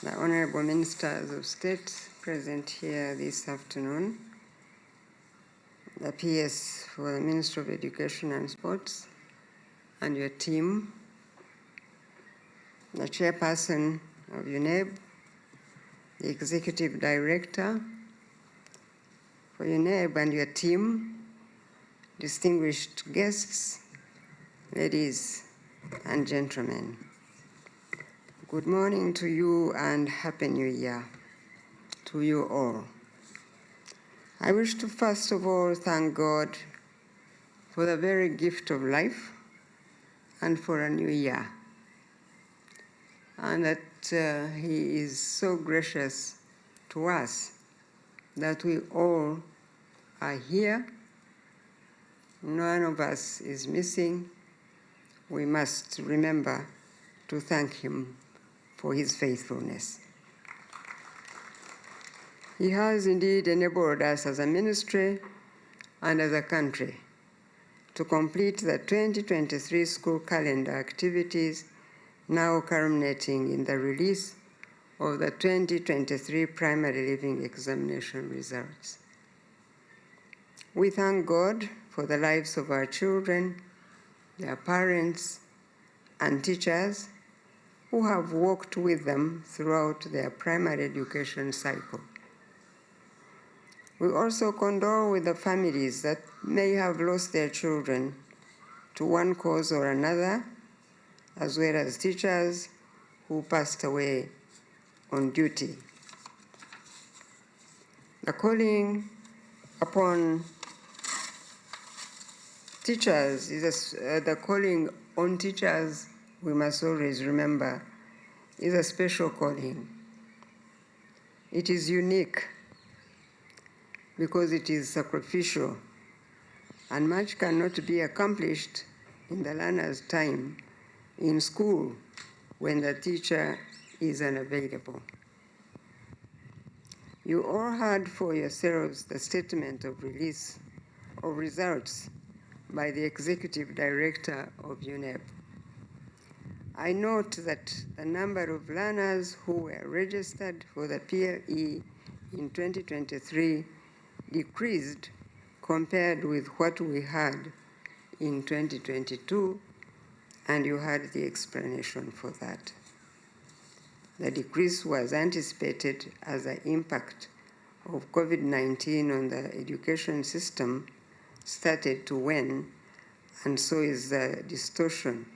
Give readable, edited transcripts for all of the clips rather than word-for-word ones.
the Honorable Ministers of State present here this afternoon, the PS for the Ministry of Education and Sports, and your team, the Chairperson of UNEB, the Executive Director for UNEB and your team, distinguished guests, ladies and gentlemen. Good morning to you and Happy New Year to you all. I wish to first of all thank God for the very gift of life and for a new year, and that He is so gracious to us that we all are here. None of us is missing. We must remember to thank Him for His faithfulness. He has indeed enabled us as a ministry and as a country to complete the 2023 school calendar activities, now culminating in the release of the 2023 primary leaving examination results. We thank God for the lives of our children, their parents, and teachers who have walked with them throughout their primary education cycle. We also condole with the families that may have lost their children to one cause or another, as well as teachers who passed away on duty. The calling upon teachers the calling on teachers, we must always remember, is a special calling. It is unique because it is sacrificial, and much cannot be accomplished in the learner's time in school when the teacher is unavailable. You all heard for yourselves the statement of release of results by the Executive Director of UNEB. I note that the number of learners who were registered for the PLE in 2023 decreased compared with what we had in 2022, and you heard the explanation for that. The decrease was anticipated as the impact of COVID-19 on the education system started to wane, and so is the distortion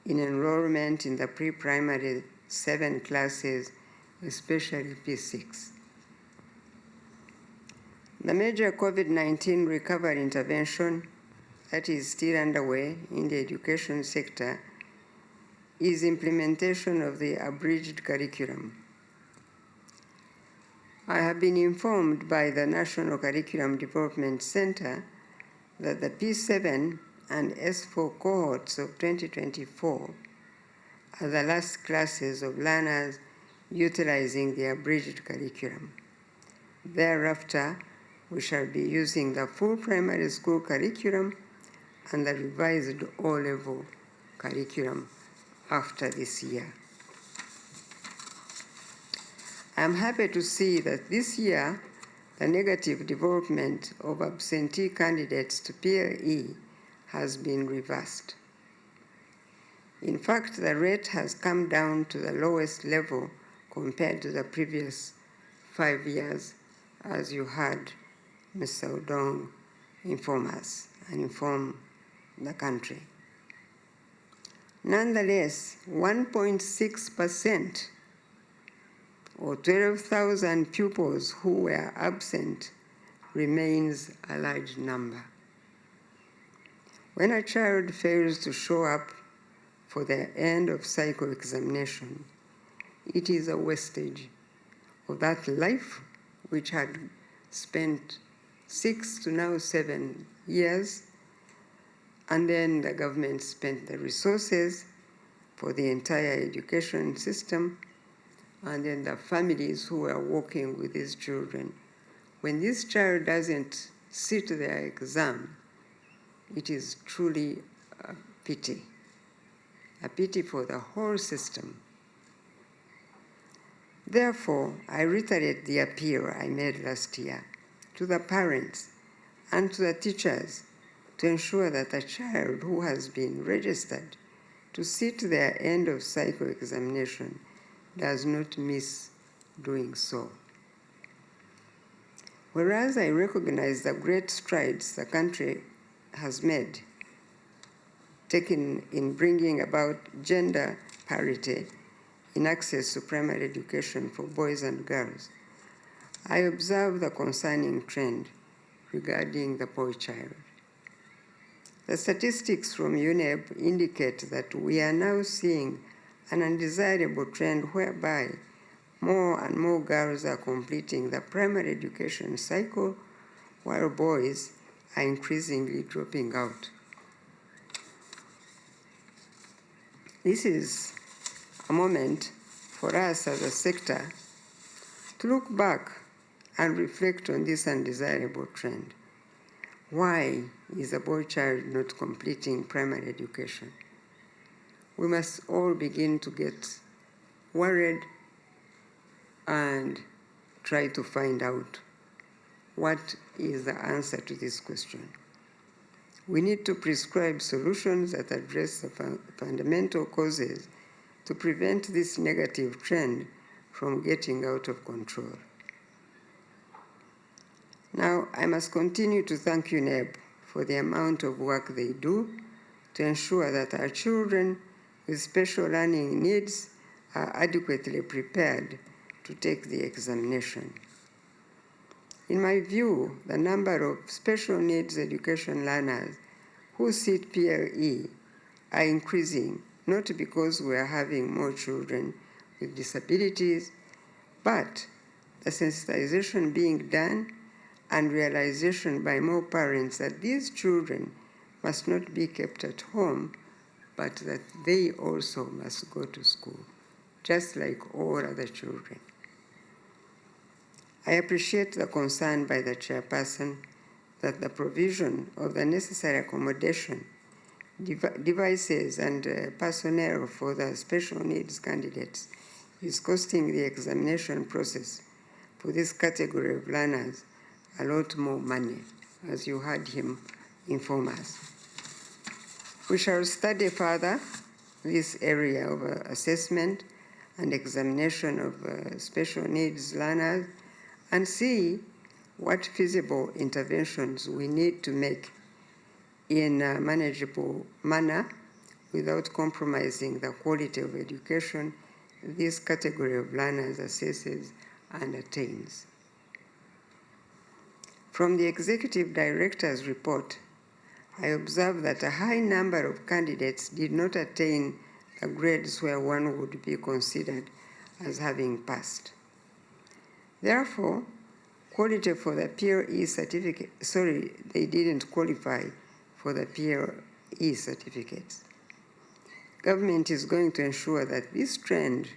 in enrollment in the pre-primary 7 classes, especially P6. The major COVID-19 recovery intervention that is still underway in the education sector is implementation of the abridged curriculum. I have been informed by the National Curriculum Development Center that the P7 and S4 cohorts of 2024 are the last classes of learners utilizing the abridged curriculum. Thereafter, we shall be using the full primary school curriculum and the revised O-level curriculum after this year. I am happy to see that this year, the negative development of absentee candidates to PLE has been reversed. In fact, the rate has come down to the lowest level compared to the previous 5 years, as you heard Mr. Odong inform us and inform the country. Nonetheless, 1.6% or 12,000 pupils who were absent remains a large number. When a child fails to show up for their end of cycle examination, it is a wastage of that life which had spent 6 to now 7 years, and then the government spent the resources for the entire education system, and then the families who are working with these children. When this child doesn't sit their exam, it is truly a pity for the whole system. Therefore, I reiterate the appeal I made last year to the parents and to the teachers to ensure that a child who has been registered to sit their end of cycle examination does not miss doing so. Whereas I recognize the great strides the country has made, taken in bringing about gender parity in access to primary education for boys and girls, I observe the concerning trend regarding the boy child. The statistics from UNEP indicate that we are now seeing an undesirable trend whereby more and more girls are completing the primary education cycle, while boys are increasingly dropping out. This is a moment for us as a sector to look back and reflect on this undesirable trend. Why is a boy child not completing primary education? We must all begin to get worried and try to find out what is the answer to this question. We need to prescribe solutions that address the fundamental causes to prevent this negative trend from getting out of control. Now, I must continue to thank UNEP for the amount of work they do to ensure that our children with special learning needs are adequately prepared to take the examination. In my view, the number of special needs education learners who sit PLE are increasing, not because we are having more children with disabilities, but the sensitization being done and realization by more parents that these children must not be kept at home, but that they also must go to school, just like all other children. I appreciate the concern by the chairperson that the provision of the necessary accommodation, devices, and personnel for the special needs candidates is costing the examination process for this category of learners a lot more money, as you heard him inform us. We shall study further this area of assessment and examination of special needs learners and see what feasible interventions we need to make in a manageable manner without compromising the quality of education this category of learners assesses and attains. From the Executive Director's report, I observed that a high number of candidates did not attain the grades where one would be considered as having passed. Therefore, quality for the PLE certificate, they didn't qualify for the PLE certificates. Government is going to ensure that this trend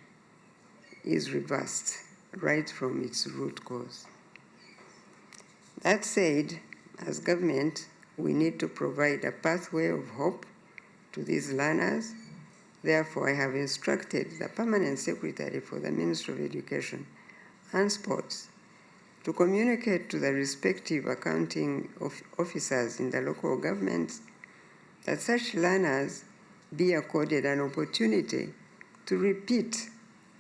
is reversed right from its root cause. That said, as government, we need to provide a pathway of hope to these learners. Therefore, I have instructed the Permanent Secretary for the Ministry of Education and Sports to communicate to the respective accounting officers in the local governments that such learners be accorded an opportunity to repeat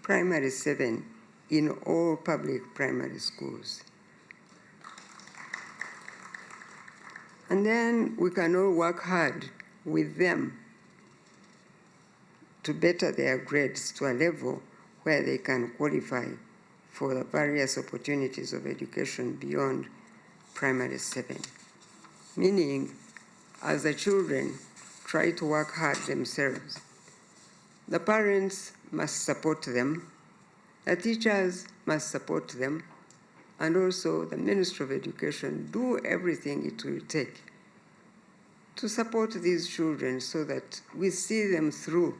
primary 7 in all public primary schools. And then we can all work hard with them to better their grades to a level where they can qualify for the various opportunities of education beyond primary 7. Meaning, as the children try to work hard themselves, the parents must support them, the teachers must support them, and also the Ministry of Education do everything it will take to support these children so that we see them through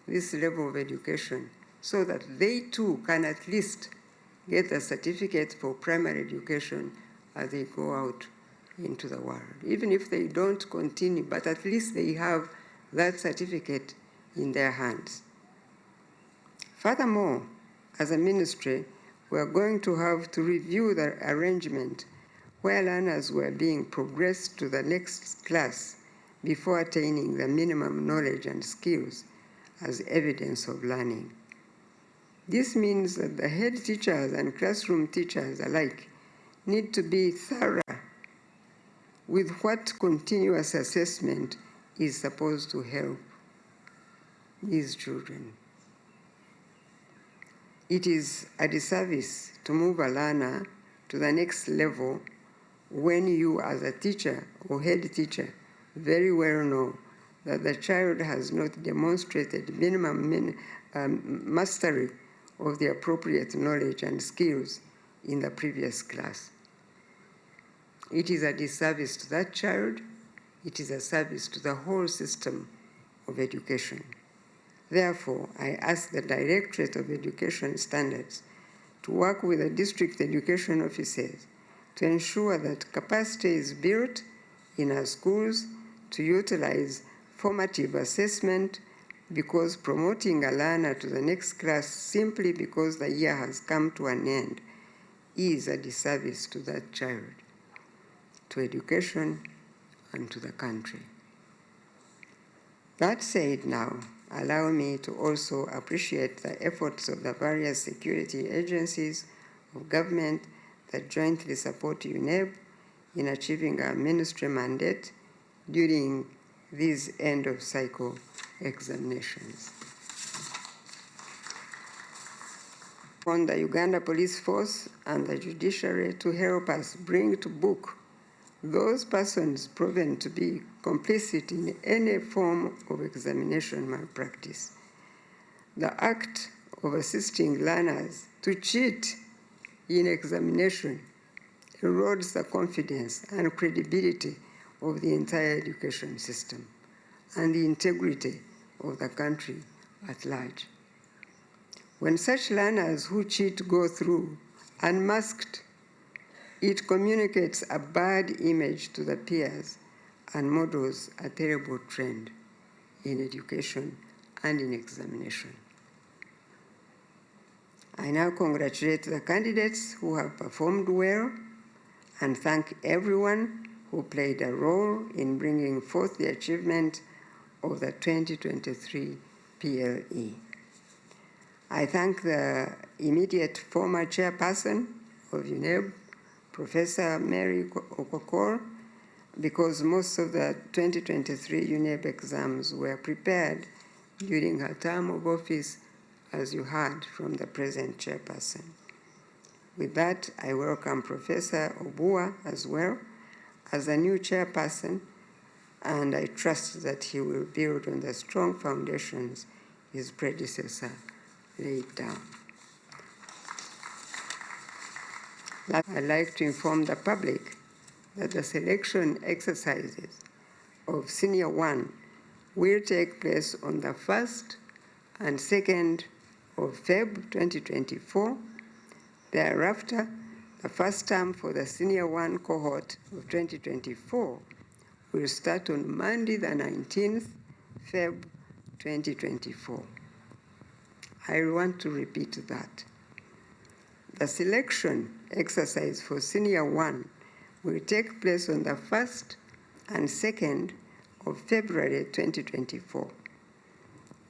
this level of education so that they too can at least get a certificate for primary education as they go out into the world. Even if they don't continue, but at least they have that certificate in their hands. Furthermore, as a ministry, we are going to have to review the arrangement where learners were being progressed to the next class before attaining the minimum knowledge and skills as evidence of learning. This means that the head teachers and classroom teachers alike need to be thorough with what continuous assessment is supposed to help these children. It is a disservice to move a learner to the next level when you, as a teacher or head teacher, very well know that the child has not demonstrated minimum mastery of the appropriate knowledge and skills in the previous class. It is a disservice to that child. It is a service to the whole system of education. Therefore, I ask the Directorate of Education Standards to work with the district education officers to ensure that capacity is built in our schools to utilize formative assessment, because promoting a learner to the next class simply because the year has come to an end is a disservice to that child, to education, and to the country. That said, now, allow me to also appreciate the efforts of the various security agencies of government that jointly support UNEB in achieving our ministry mandate during these end-of-cycle examinations. On the Uganda Police Force and the judiciary to help us bring to book those persons proven to be complicit in any form of examination malpractice. The act of assisting learners to cheat in examination erodes the confidence and credibility of the entire education system and the integrity of the country at large. When such learners who cheat go through unmasked, it communicates a bad image to the peers and models a terrible trend in education and in examination. I now congratulate the candidates who have performed well and thank everyone who played a role in bringing forth the achievement of the 2023 PLE. I thank the immediate former chairperson of UNEB, Professor Mary Okokor, because most of the 2023 UNEB exams were prepared during her term of office, as you heard from the present chairperson. With that, I welcome Professor Obua as well as a new chairperson, and I trust that he will build on the strong foundations his predecessor laid down. I'd like to inform the public that the selection exercises of Senior 1 will take place on the 1st and 2nd of February 2024. Thereafter, the first term for the Senior 1 cohort of 2024 will start on Monday, the 19th February 2024. I want to repeat that. The selection exercise for Senior 1 will take place on the 1st and 2nd of February 2024.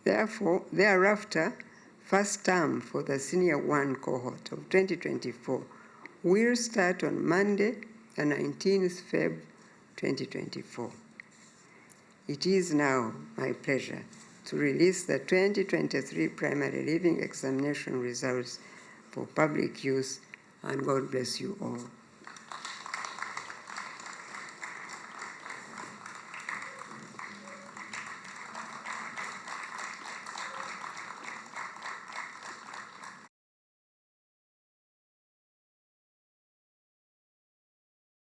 Therefore, thereafter, first term for the Senior 1 cohort of 2024 will start on Monday, the 19th February 2024. It is now my pleasure to release the 2023 primary leaving examination results for public use, and God bless you all.